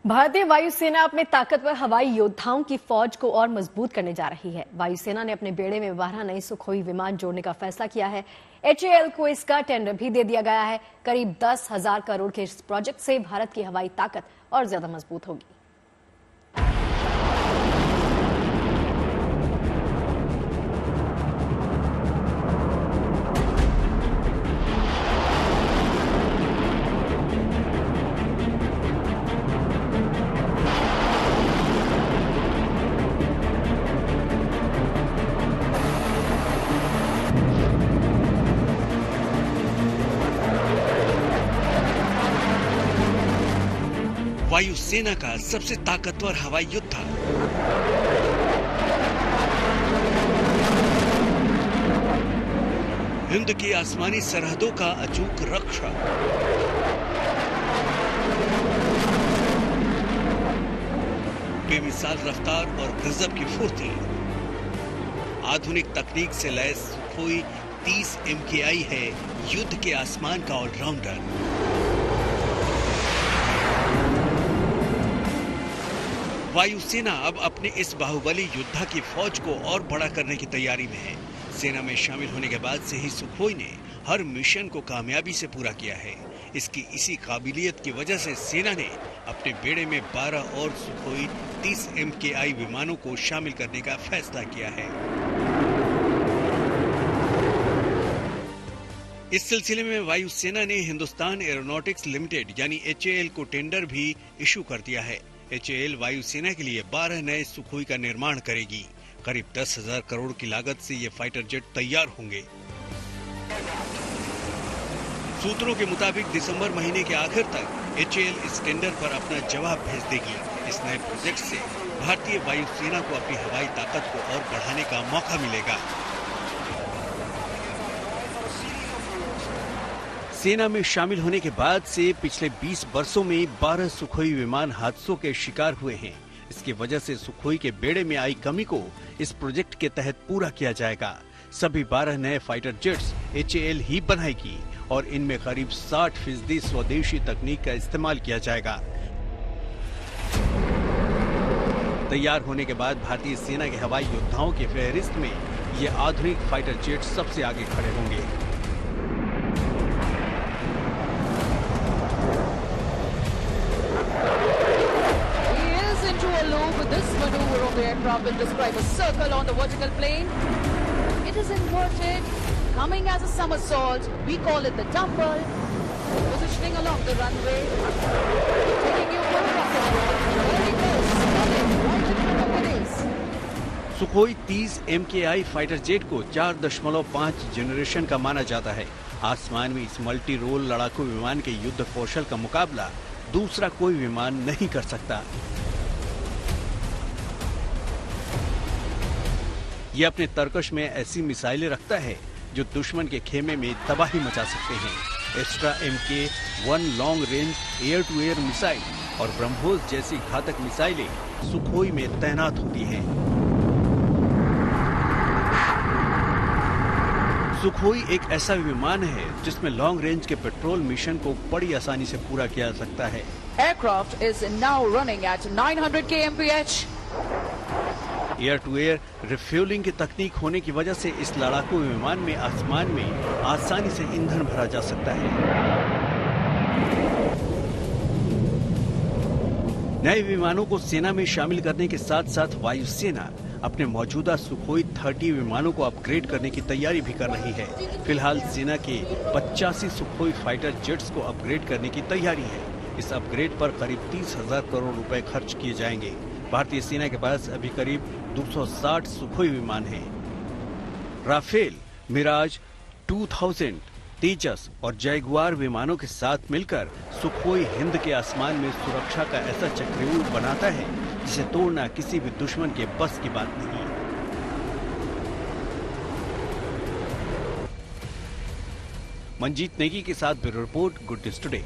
भारतीय वायुसेना अपने ताकतवर हवाई योद्धाओं की फौज को और मजबूत करने जा रही है। वायुसेना ने अपने बेड़े में 12 नए सुखोई विमान जोड़ने का फैसला किया है। HAL को इसका टेंडर भी दे दिया गया है। करीब 10,000 करोड़ के इस प्रोजेक्ट से भारत की हवाई ताकत और ज्यादा मजबूत होगी। वायुसेना का सबसे ताकतवर हवाई योद्धा हिंद की आसमानी सरहदों का अचूक रक्षक, बेमिसाल रफ्तार और गजब की फुर्ती, आधुनिक तकनीक से लैस सुखोई 30 MKI है युद्ध के आसमान का ऑलराउंडर। वायुसेना अब अपने इस बाहुबली योद्धा की फौज को और बड़ा करने की तैयारी में है। सेना में शामिल होने के बाद से ही सुखोई ने हर मिशन को कामयाबी से पूरा किया है। इसकी इसी काबिलियत की वजह से सेना ने अपने बेड़े में 12 और सुखोई 30 MKI विमानों को शामिल करने का फैसला किया है। इस सिलसिले में वायुसेना ने हिंदुस्तान एरोनॉटिक्स लिमिटेड यानी HAL को टेंडर भी इशू कर दिया है। HAL वायुसेना के लिए 12 नए सुखोई का निर्माण करेगी। करीब 10,000 करोड़ की लागत से ये फाइटर जेट तैयार होंगे। सूत्रों के मुताबिक दिसंबर महीने के आखिर तक HAL इस टेंडर पर अपना जवाब भेज देगी। इस नए प्रोजेक्ट से भारतीय वायुसेना को अपनी हवाई ताकत को और बढ़ाने का मौका मिलेगा। सेना में शामिल होने के बाद से पिछले 20 वर्षों में 12 सुखोई विमान हादसों के शिकार हुए हैं। इसकी वजह से सुखोई के बेड़े में आई कमी को इस प्रोजेक्ट के तहत पूरा किया जाएगा। सभी 12 नए फाइटर जेट्स HAL ही बनाएगी और इनमें करीब 60% स्वदेशी तकनीक का इस्तेमाल किया जाएगा। तैयार होने के बाद भारतीय सेना के हवाई योद्धाओं की फहरिस्त में ये आधुनिक फाइटर जेट सबसे आगे खड़े होंगे। This maneuver of the aircraft will describe a circle on the vertical plane. It is inverted, coming as a somersault. We call it the tumble. Positioning along the runway, taking you for a rocket ride. Very close, coming right in front of the race. Sukhoi 30 MKI fighter jet को 4.5 generation का माना जाता है। आसमान में इस multi role लड़ाकू विमान के युद्ध कौशल का मुकाबला दूसरा कोई विमान नहीं कर सकता। ये अपने तरकश में ऐसी मिसाइलें रखता है जो दुश्मन के खेमे में तबाही मचा सकते हैं। Astra MK-1 long range air to air missile और ब्रह्मोस जैसी घातक मिसाइलें सुखोई में तैनात होती हैं। सुखोई एक ऐसा विमान है जिसमें लॉन्ग रेंज के पेट्रोल मिशन को बड़ी आसानी से पूरा किया जा सकता है। Aircraft is now running at 900 kmph. Air to air refuelling की तकनीक होने की वजह से इस लड़ाकू विमान में आसमान में आसानी से ईंधन भरा जा सकता है। नए विमानों को सेना में शामिल करने के साथ साथ वायुसेना अपने मौजूदा सुखोई 30 विमानों को अपग्रेड करने की तैयारी भी कर रही है। फिलहाल सेना के 85 सुखोई फाइटर जेट्स को अपग्रेड करने की तैयारी है। इस अपग्रेड पर करीब 30,000 करोड़ रुपए खर्च किए जाएंगे। भारतीय सेना के पास अभी करीब 260 सुखोई विमान हैं। राफेल, मिराज 2000, तेजस और जैगुआर विमानों के साथ मिलकर सुखोई हिंद के आसमान में सुरक्षा का ऐसा चक्रव्यूह बनाता है जिसे तोड़ना किसी भी दुश्मन के बस की बात नहीं। मंजीत नेगी के साथ bureau report, good news today.